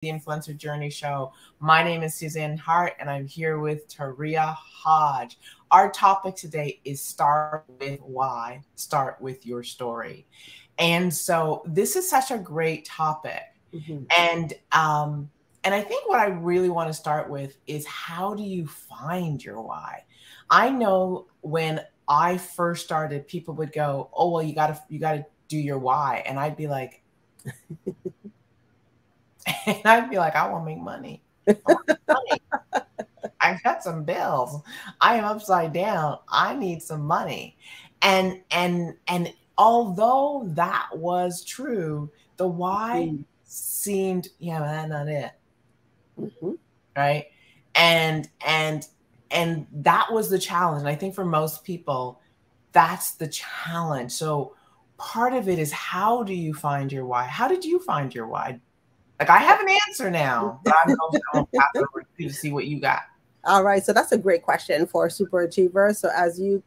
the Influencer Journey Show. My name is Suzanne Hart, and I'm here with Taria Hodge. Our topic today is start with why, start with your story. And so this is such a great topic. Mhm. And I think what I really want to start with is how do you find your why? I know when I first started, people would go, "Oh, well, you gotta do your why," and I'd be like, I want to make money. I want money. I got some bills. I am upside down. I need some money. And although that was true, the why Mhm. seemed, yeah, that's not it. Mhm. Right. And and and that was the challenge. And I think for most people, that's the challenge. So part of it is, how do you find your why? How did you find your why? Like, I have an answer now, but I'm gonna pass it over to you to see what you got. All right, so that's a great question for a super achiever. So as you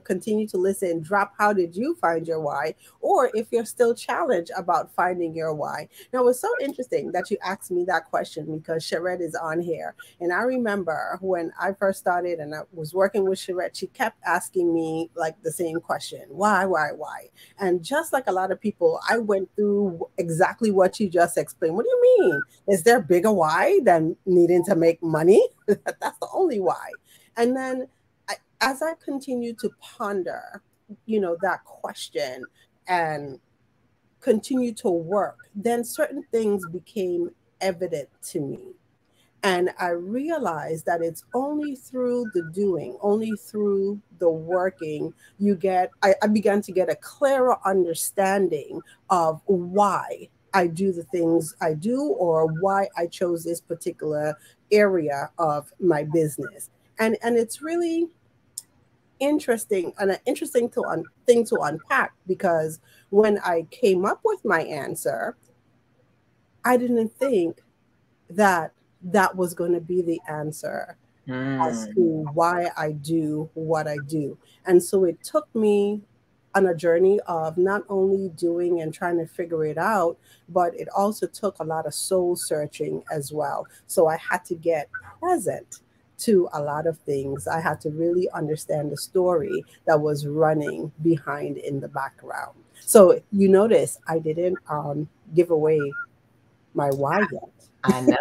continue to listen, drop how did you find your why, or if you're still challenged about finding your why. Now, it's so interesting that you asked me that question because Sherette is on here, and I remember when I first started and I was working with Sherette, she kept asking me like the same question: why? And just like a lot of people, I went through exactly what you just explained. What do you mean? Is there a bigger why than needing to make money? That's the only why. And then as I continued to ponder, that question and continue to work, then certain things became evident to me. And I realized that it's only through the doing, only through the working, I began to get a clearer understanding of why I do the things I do or why I chose this particular area of my business. And it's really interesting and an interesting thing to unpack because when I came up with my answer, I didn't think that that was going to be the answer as Mm. to why I do what I do. And so it took me on a journey of not only doing and trying to figure it out, but it also took a lot of soul searching as well. So I had to get present to a lot of things. I had to really understand the story that was running behind in the background. So you notice I didn't give away my why yet. I know.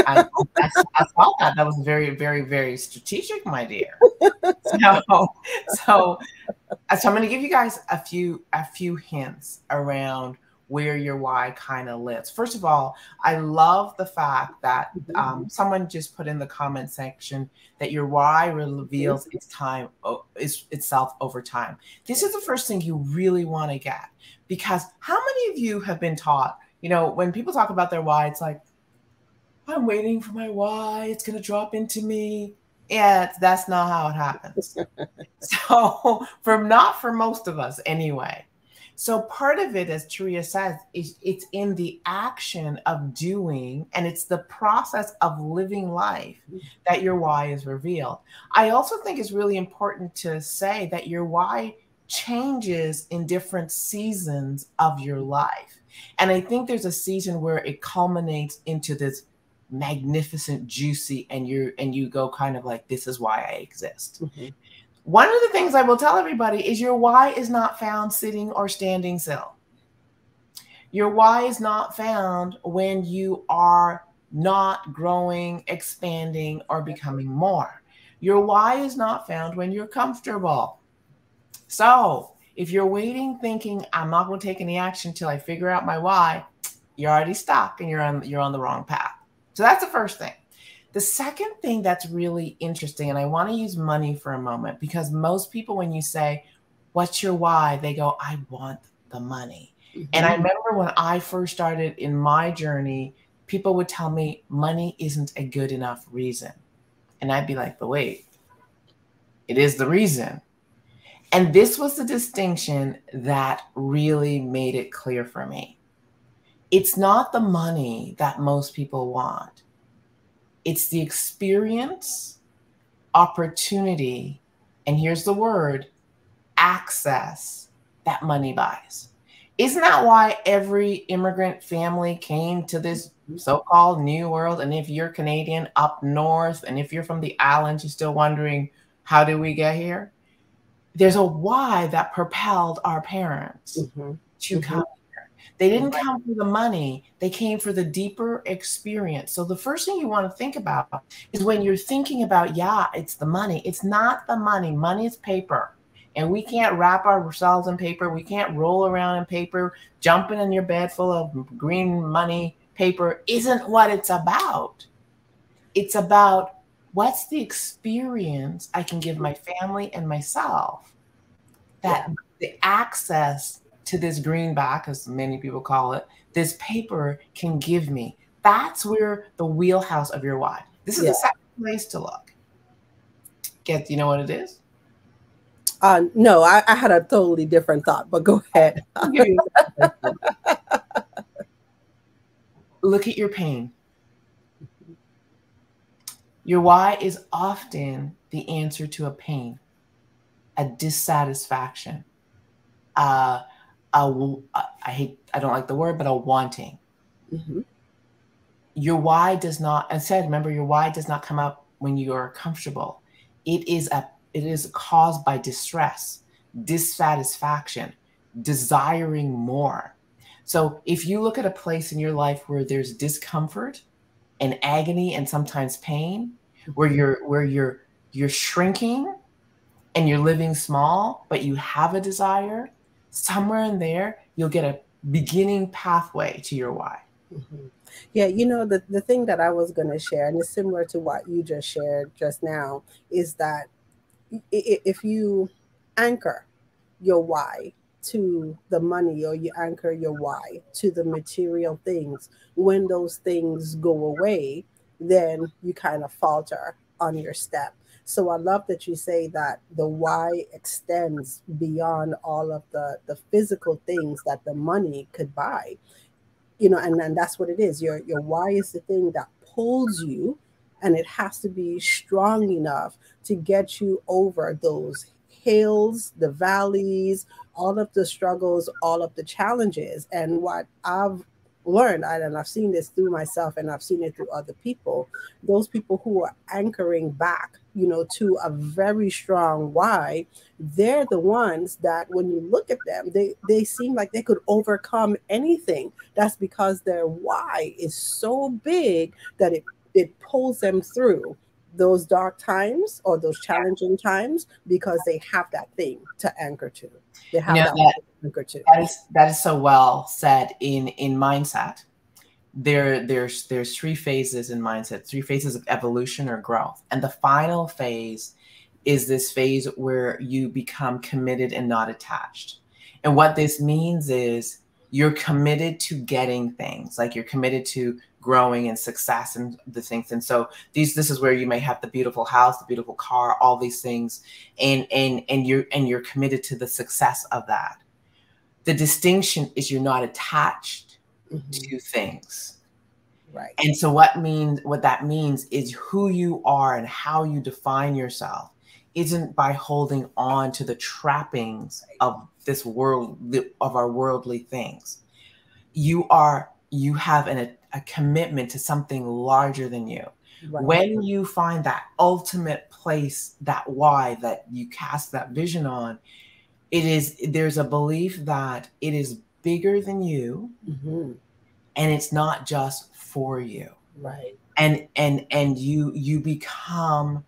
I saw that. That was very, very, very strategic, my dear. So, so, so I'm going to give you guys a few hints around where your why kind of lives. First of all, I love the fact that Mhm, someone just put in the comment section that your why mhm. reveals itself over time. This is the first thing you really want to get, because how many of you have been taught? When people talk about their why, it's like, I'm waiting for my why. It's going to drop into me. Yeah, that's not how it happens. So, not for most of us anyway. So, part of it, as Taria says, is it's in the action of doing, and it's the process of living life that your why is revealed. I also think it's really important to say that your why changes in different seasons of your life. And I think there's a season where it culminates into this magnificent, juicy, and you go kind of like, this is why I exist. Mhm. One of the things I will tell everybody is your why is not found sitting or standing still. Your why is not found when you are not growing, expanding, or becoming more. Your why is not found when you're comfortable. So if you're waiting, thinking, I'm not going to take any action until I figure out my why, you're already stuck and you're on the wrong path. So that's the first thing. The second thing that's really interesting, and I want to use money for a moment, because most people, when you say, what's your why? They go, I want the money. And I Mhm. remember when I first started in my journey, people would tell me money isn't a good enough reason. And I'd be like, but wait, it is the reason. And this was the distinction that really made it clear for me. It's not the money that most people want, it's the experience, opportunity, and here's the word, access, that money buys. Isn't that why every immigrant family came to this so-called New World. And if you're Canadian, up north, and if you're from the islands, you're still wondering, how did we get here? There's a why that propelled our parents to come here. They didn't come for the money. They came for the deeper experience. So the first thing you want to think about is when you're thinking about, yeah, it's the money. It's not the money. Money is paper. And we can't wrap ourselves in paper. We can't roll around in paper. Jumping in your bed full of green money paper isn't what it's about. It's about, what's the experience I can give my family and myself that the access to this greenback, as many people call it, this paper can give me. That's where the wheelhouse of your why. This is the second place to look. Do you know what it is? No, I had a totally different thought, but go ahead. Look at your pain. Your why is often the answer to a pain, a dissatisfaction, I don't like the word, but a wanting. Your why does not, remember, your why does not come up when you are comfortable. It is caused by distress, dissatisfaction, desiring more. So if you look at a place in your life where there's discomfort and agony and sometimes pain, where you're shrinking and you're living small, but you have a desire, somewhere in there, you'll get a beginning pathway to your why. Yeah, you know, the thing that I was going to share, and it's similar to what you just shared just now, is that if you anchor your why to the money, or you anchor your why to the material things, when those things go away, then you kind of falter on your step. So I love that you say that the why extends beyond all of the physical things that the money could buy. You know, and that's what it is. Your why is the thing that pulls you, and it has to be strong enough to get you over those hills, the valleys, all of the struggles, all of the challenges. And what I've learned, and I've seen this through myself and I've seen it through other people, those people who are anchoring back, you know, to a very strong why, they're the ones that when you look at them, they seem like they could overcome anything. That's because their why is so big that it pulls them through those dark times or those challenging times, because they have that thing to anchor to. They have that to anchor to. That is so well said. In mindset, there's three phases in mindset, three phases of evolution or growth, and the final phase is this phase where you become committed and not attached. And what this means is you're committed to getting things, like you're committed to growing and success and the things. And so this is where you may have the beautiful house, the beautiful car, all these things, and you're committed to the success of that. The distinction is you're not attached to things. Right. And so what that means is who you are and how you define yourself isn't by holding on to the trappings of this world, of our worldly things. You have a commitment to something larger than you. Right. When you find that ultimate place, that why that you cast that vision on, there's a belief that it is bigger than you, and it's not just for you. Right. And you become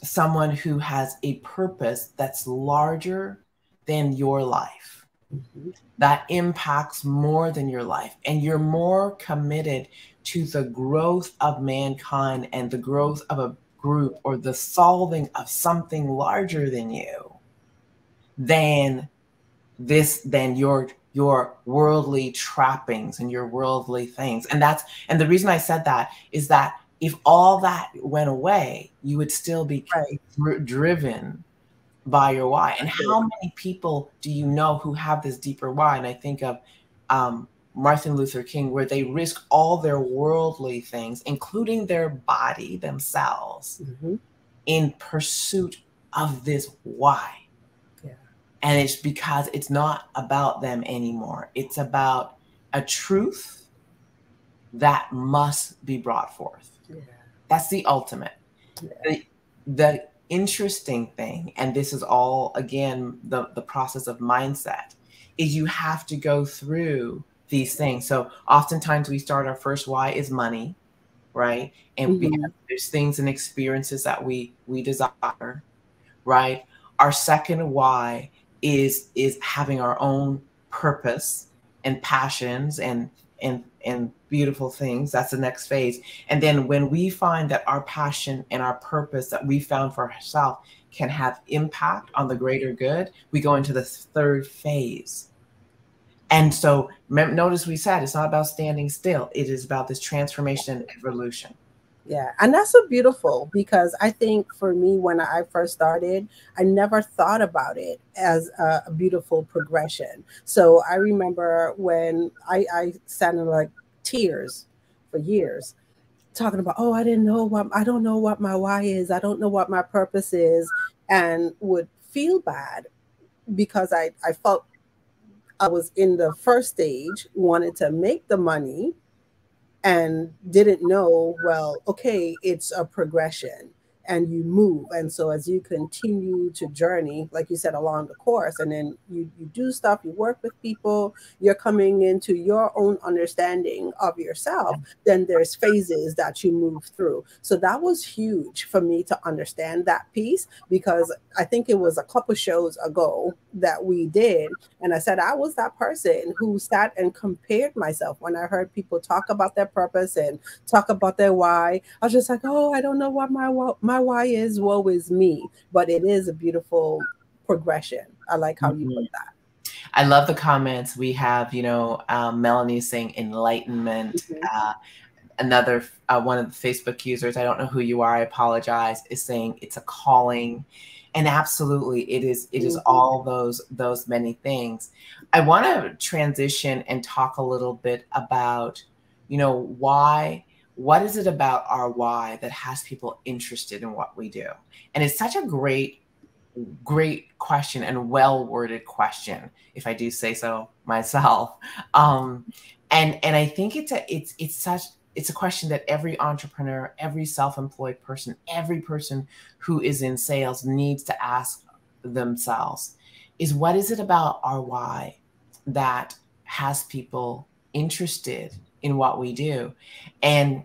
someone who has a purpose that's larger than your life, that impacts more than your life, and you're more committed to the growth of mankind and the growth of a group, or the solving of something larger than you, than your worldly trappings and your worldly things. And the reason I said that is that if all that went away, you would still be driven by your why. And how many people do you know who have this deeper why? And I think of Martin Luther King, where they risk all their worldly things, including their body themselves, in pursuit of this why. And it's because it's not about them anymore. It's about a truth that must be brought forth. Yeah. That's the ultimate. Yeah. The interesting thing, and this is all, again, the process of mindset, is you have to go through these things. So oftentimes we start, our first why is money, right? And because there's things and experiences that we desire, right? Our second why is having our own purpose and passions and beautiful things. That's the next phase. And then when we find that our passion and our purpose that we found for ourselves can have impact on the greater good, we go into the third phase. And so notice we said it's not about standing still. It is about this transformation and evolution. Yeah. And that's so beautiful, because I think for me, when I first started, I never thought about it as a beautiful progression. So I remember when I sat in like tears for years talking about, oh, I don't know what my why is. I don't know what my purpose is, and would feel bad because I felt I was in the first stage, wanted to make the money, and didn't know, well, okay, it's a progression and you move. And so as you continue to journey, like you said, along the course, and then you do stuff, you work with people, you're coming into your own understanding of yourself, then there's phases that you move through. So that was huge for me to understand that piece, because I think it was a couple shows ago that we did, and I said I was that person who sat and compared myself when I heard people talk about their purpose and talk about their why. I was just like, oh, I don't know what my why is. Woe is me. But it is a beautiful progression. I like how you put that. I love the comments. We have, Melanie saying enlightenment. Another one of the Facebook users, I don't know who you are, I apologize, is saying it's a calling. And absolutely, it is all those many things. I want to transition and talk a little bit about, why. What is it about our why that has people interested in what we do? And it's such a great question and well-worded question, if I do say so myself. And I think it's a question that every entrepreneur, every self-employed person, every person who is in sales needs to ask themselves, is what is it about our why that has people interested in what we do? And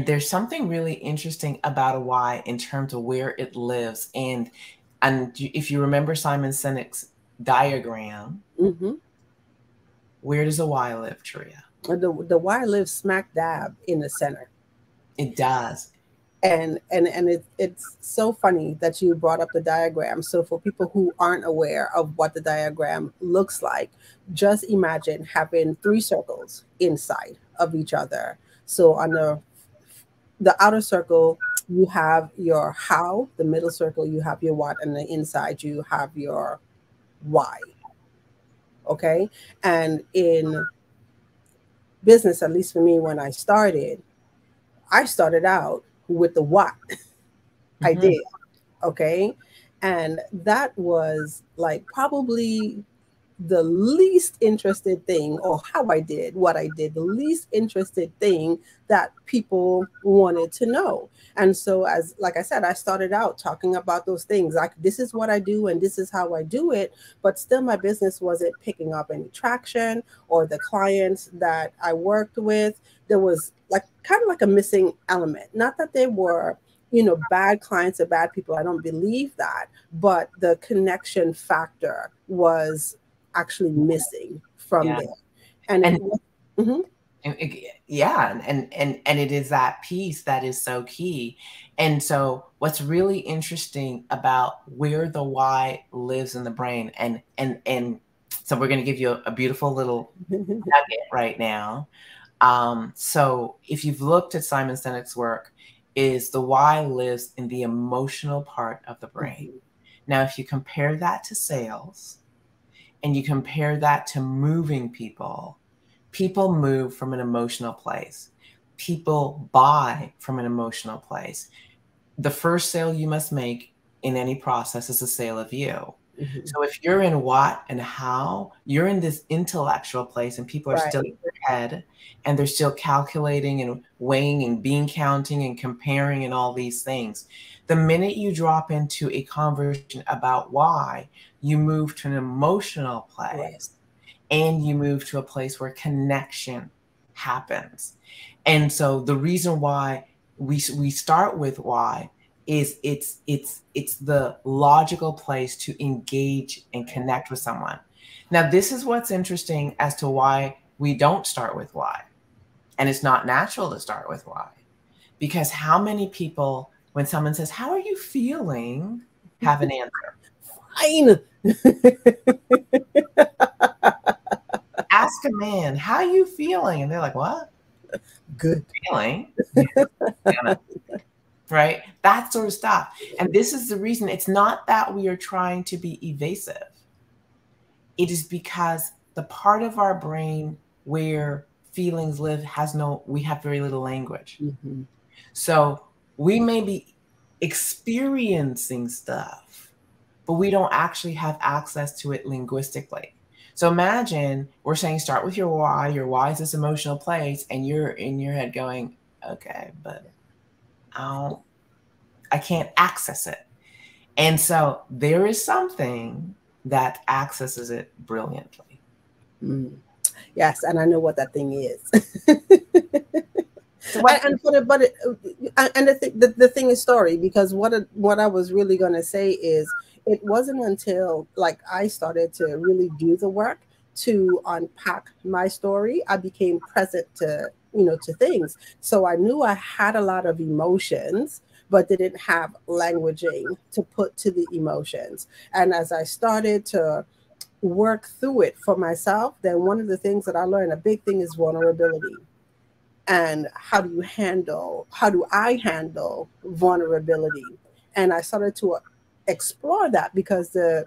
there's something really interesting about a why in terms of where it lives. And if you remember Simon Sinek's diagram, where does a why live, Tria? The why lives smack dab in the center. It does. And it's so funny that you brought up the diagram. So for people who aren't aware of what the diagram looks like, just imagine having 3 circles inside of each other. So on the outer circle, you have your how, the middle circle, you have your what, and the inside, you have your why. Okay. And in business, at least for me, when I started out with the what. I did. Okay. And that was like probably the least interested thing, or how I did what I did, the least interested thing that people wanted to know. And so, as like I said, I started out talking about those things, like this is what I do and this is how I do it, but still my business wasn't picking up any traction, or the clients that I worked with, there was like kind of like a missing element. Not that they were bad clients or bad people, I don't believe that, but the connection factor was actually missing from there. And it is that piece that is so key. And so what's really interesting about where the why lives in the brain, and so we're going to give you a beautiful little nugget right now. So if you've looked at Simon Sinek's work, is the why lives in the emotional part of the brain. Now, if you compare that to sales, and you compare that to moving people, people move from an emotional place. People buy from an emotional place. The first sale you must make in any process is a sale of you. Mhm. So if you're in what and how, you're in this intellectual place and people are Right. still in their head and they're still calculating and weighing and bean counting and comparing and all these things. The minute you drop into a conversation about why, you move to an emotional Right. place and you move to a place where connection happens. And so the reason why we start with why is it's the logical place to engage and connect with someone. Now, this is what's interesting as to why we don't start with why. And it's not natural to start with why. Because how many people, when someone says, "How are you feeling?" have an answer. Fine. Ask a man, "How are you feeling?" And they're like, "What? Good. Feeling?" Right? That sort of stuff. And this is the reason it's not that we are trying to be evasive. It is because the part of our brain where feelings live we have very little language. Mm-hmm. So we may be experiencing stuff, but we don't actually have access to it linguistically. So imagine we're saying start with your why. Your why is this emotional place, and you're in your head going, okay, but I can't access it. And so there is something that accesses it brilliantly. Mm. Yes, and I know what that thing is. So what? And the thing is story, because what I was really going to say is it wasn't until like I started to really do the work to unpack my story, I became present to to things. So I knew I had a lot of emotions, but didn't have languaging to put to the emotions. And as I started to work through it for myself, then one of the things that I learned, a big thing, is vulnerability. And how do I handle vulnerability? And I started to explore that, because the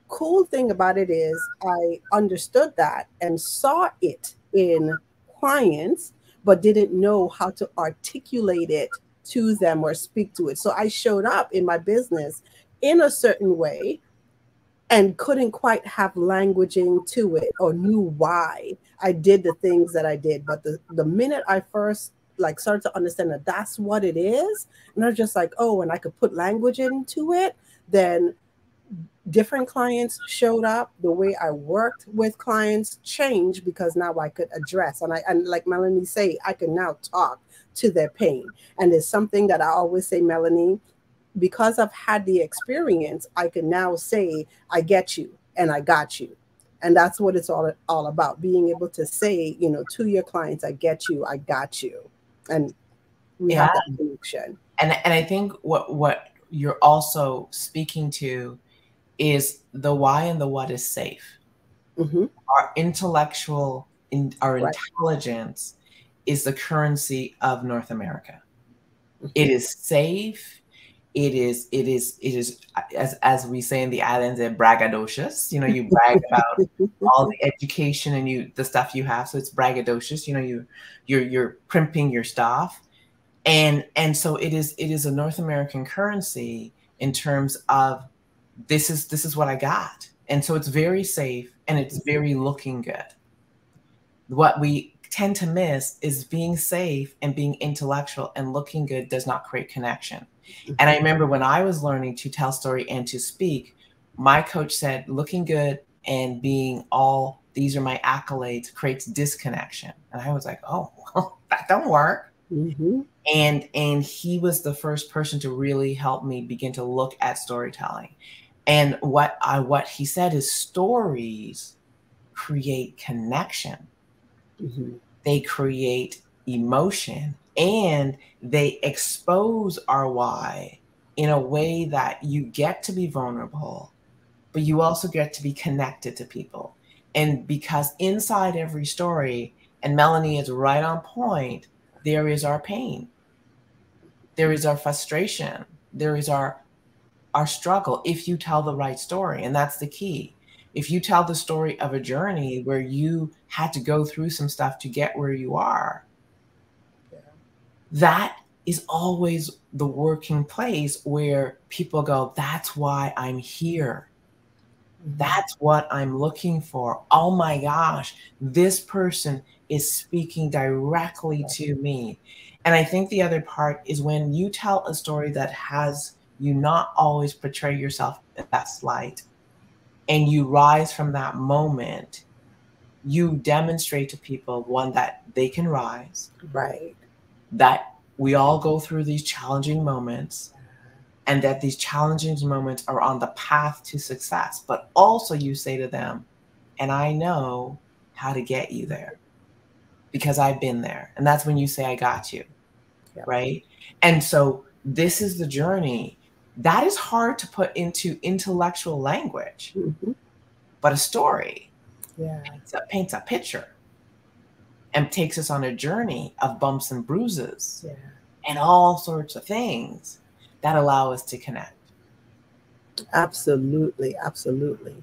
cool thing about it is I understood that and saw it in clients, but didn't know how to articulate it to them or speak to it. So I showed up in my business in a certain way and couldn't quite have languaging to it or knew why I did the things that I did. But the minute I first like started to understand that that's what it is, and I was just like, oh, and I could put language into it, then different clients showed up. The way I worked with clients changed, because now I could address, and like Melanie say, I can now talk to their pain. And there's something that I always say, Melanie, because I've had the experience, I can now say, I get you and I got you. And that's what it's all about, being able to say, to your clients, I get you, I got you. And we Yeah. have that connection. And I think what you're also speaking to is the why and the what is safe. Mm-hmm. Our our Right. intelligence is the currency of North America. Mm-hmm. It is safe. It is as we say in the islands, braggadocious. You brag about all the education and the stuff you have. So it's braggadocious. You're primping your stuff. And so it is a North American currency in terms of this is what I got. And so it's very safe and it's very looking good. What we tend to miss is being safe and being intellectual and looking good does not create connection. And I remember when I was learning to tell story and to speak, my coach said, looking good and being all, these are my accolades, creates disconnection. And I was like, oh, well, that don't work. Mm-hmm. And he was the first person to really help me begin to look at storytelling. And what he said is stories create connection. Mm-hmm. They create emotion and they expose our why in a way that you get to be vulnerable, but you also get to be connected to people. And because inside every story, and Melanie is right on point, there is our pain. There is our frustration. There is our struggle if you tell the right story. And that's the key. If you tell the story of a journey where you had to go through some stuff to get where you are, that is always the working place where people go, that's why I'm here. That's what I'm looking for. Oh my gosh, this person is speaking directly to me. And I think the other part is when you tell a story that has you not always portray yourself in the best light, and you rise from that moment, you demonstrate to people, one, that they can rise, Right. that we all go through these challenging moments, and that these challenging moments are on the path to success. But also you say to them, and I know how to get you there because I've been there. And that's when you say, I got you. Yep. Right. And so this is the journey that is hard to put into intellectual language, but a story paints a picture and takes us on a journey of bumps and bruises and all sorts of things that allow us to connect. Absolutely. Absolutely.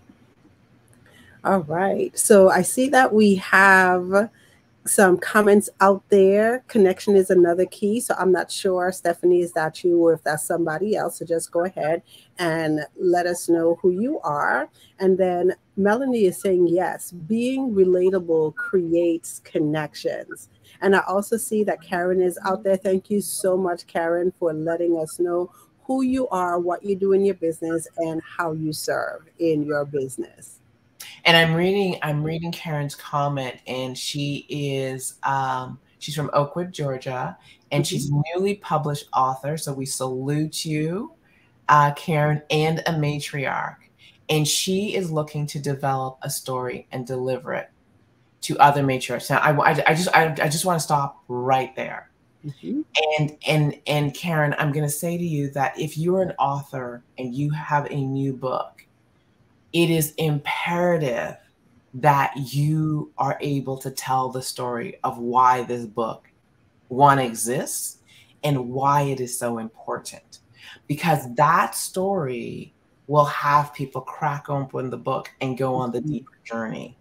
All right. So I see that we have some comments out there. Connection is another key. So I'm not sure, Stephanie, is that you or if that's somebody else? So just go ahead and let us know who you are. And then Melanie is saying, yes, being relatable creates connections. And I also see that Karen is out there. Thank you so much, Karen, for letting us know who you are, what you do in your business, and how you serve in your business. And I'm reading Karen's comment, and she is she's from Oakwood, Georgia, and she's a newly published author. So we salute you, Karen, and a matriarch. And she is looking to develop a story and deliver it to other matriarchs. Now, I just want to stop right there. And Karen, I'm going to say to you that if you're an author and you have a new book, it is imperative that you are able to tell the story of why this book, one, exists and why it is so important. Because that story will have people crack open the book and go on the deeper journey.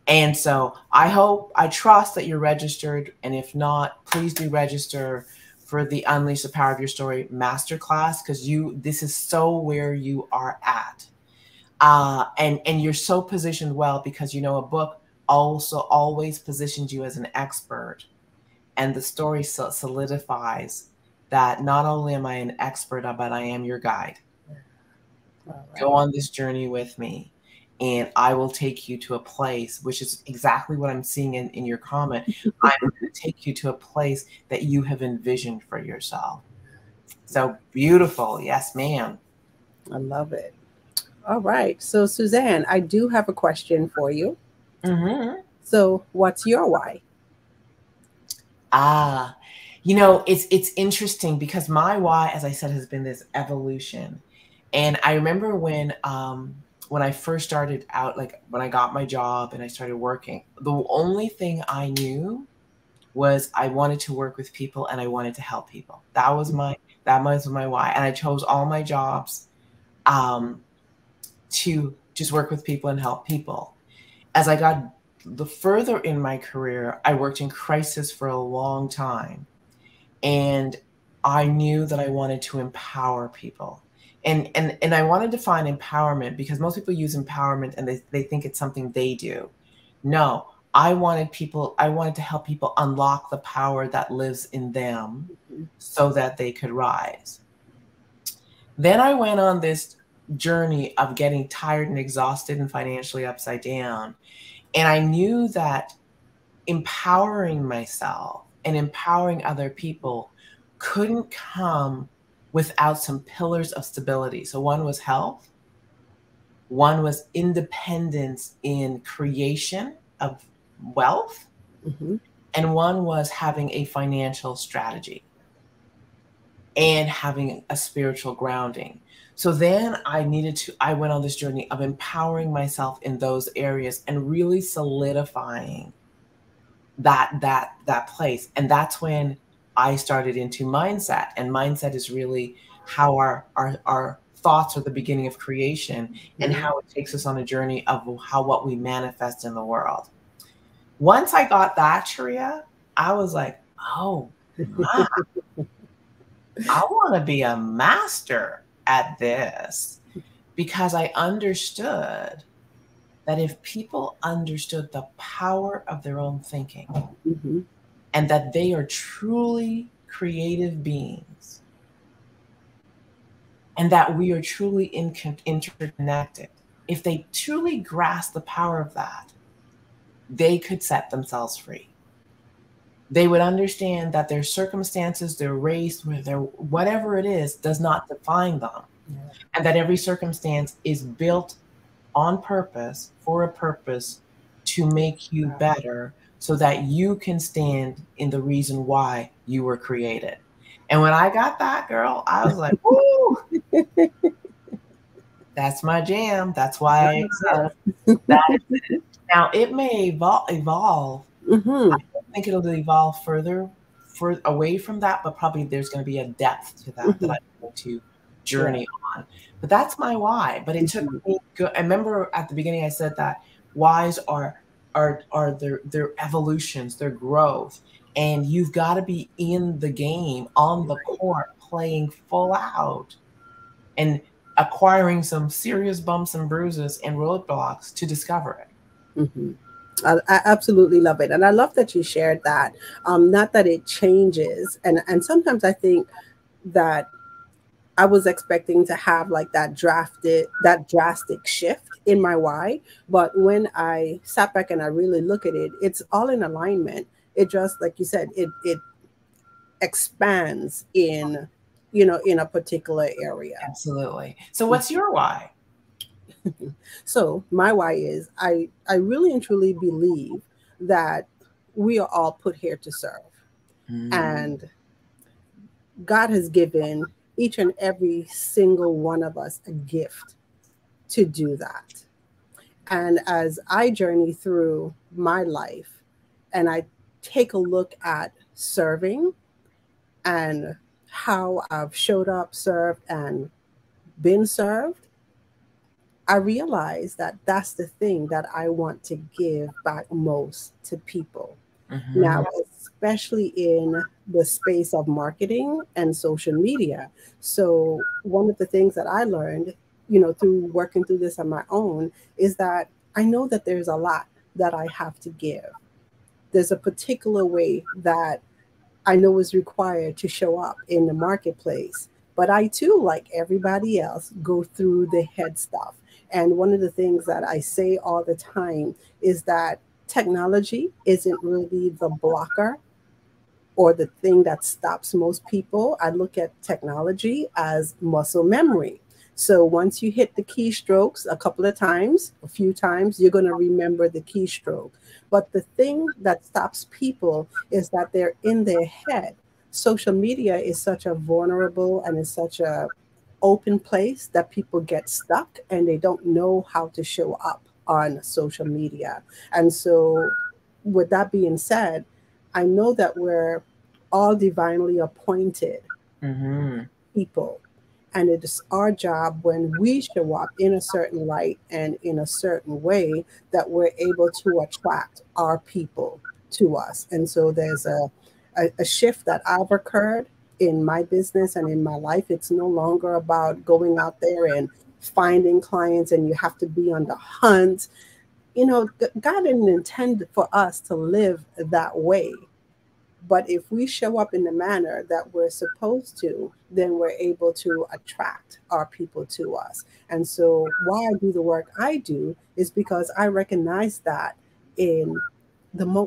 And so I trust that you're registered. And if not, please do register for the Unleash the Power of Your Story Masterclass, because this is so where you are at. And you're so positioned well because, a book also always positions you as an expert, and the story solidifies that not only am I an expert, but I am your guide. Go on this journey with me, and I will take you to a place, which is exactly what I'm seeing in your comment. I'm going to take you to a place that you have envisioned for yourself. So beautiful. Yes, ma'am. I love it. All right. So, Suzanne, I do have a question for you. So, what's your why? It's interesting because my why, as I said, has been this evolution. And I remember when I first started out, like when I got my job and I started working, the only thing I knew was I wanted to work with people and I wanted to help people. That was my why. And I chose all my jobs to just work with people and help people. As I got the further in my career, I worked in crisis for a long time. And I knew that I wanted to empower people. And I want to define empowerment because most people use empowerment and they think it's something they do. No, I wanted to help people unlock the power that lives in them so that they could rise. Then I went on this journey of getting tired and exhausted and financially upside down. And I knew that empowering myself and empowering other people couldn't come without some pillars of stability. So one was health, one was independence in creation of wealth, and one was having a financial strategy and having a spiritual grounding. So then I went on this journey of empowering myself in those areas and really solidifying that place. And that's when I started into mindset. And mindset is really how our thoughts are the beginning of creation and how it takes us on a journey of what we manifest in the world. Once I got that, Sharia, I was like, oh, wow. I want to be a master at this because I understood that if people understood the power of their own thinking, Mm-hmm. and that they are truly creative beings, and that we are truly interconnected, if they truly grasp the power of that, they could set themselves free. They would understand that their circumstances, their race, their whatever it is, does not define them. Yeah. And that every circumstance is built on purpose, for a purpose, to make you better, so that you can stand in the reason why you were created. And when I got that, girl, I was like, woo, that's my jam. That's why I exist. That is it. Now, it may evolve. Mm-hmm. I don't think it'll evolve further away from that, but probably there's going to be a depth to that Mm-hmm. that I'm going to journey on. But that's my why. But it took me. I remember at the beginning I said that whys are their evolutions, their growth, and you've got to be in the game, on the court, playing full out, and acquiring some serious bumps and bruises and roadblocks to discover it. Mm-hmm. I absolutely love it, and I love that you shared that. Not that it changes, and sometimes I think that I was expecting to have like that drastic shift in my why, but when I sat back and I really look at it, it's all in alignment. It just, like you said, it expands in, in a particular area. Absolutely. So what's your why? So my why is I really and truly believe that we are all put here to serve. And God has given each and every single one of us a gift to do that. And as I journey through my life and I take a look at serving and how I've showed up, served, and been served, I realize that that's the thing that I want to give back most to people. Now, especially in the space of marketing and social media. So one of the things that I learned, through working through this on my own, is that I know that there's a lot that I have to give. There's a particular way that I know is required to show up in the marketplace. But I too, like everybody else, go through the head stuff. And one of the things that I say all the time is that technology isn't really the blocker or the thing that stops most people. I look at technology as muscle memory. So once you hit the keystrokes a few times, you're going to remember the keystroke. But the thing that stops people is that they're in their head. Social media is such a vulnerable and is such a open place that people get stuck and they don't know how to show up on social media. And so with that being said, I know that we're all divinely appointed people. And it is our job when we show up in a certain light and in a certain way that we're able to attract our people to us. And so there's a shift that I've occurred in my business and in my life. It's no longer about going out there and finding clients and you have to be on the hunt. God didn't intend for us to live that way. But if we show up in the manner that we're supposed to, then we're able to attract our people to us. And so why I do the work I do is because I recognize that in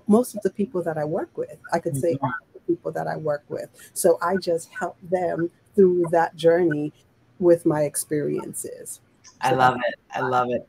most of the people that I work with. I could say all the people that I work with. So I just help them through that journey with my experiences. I love it. I love it.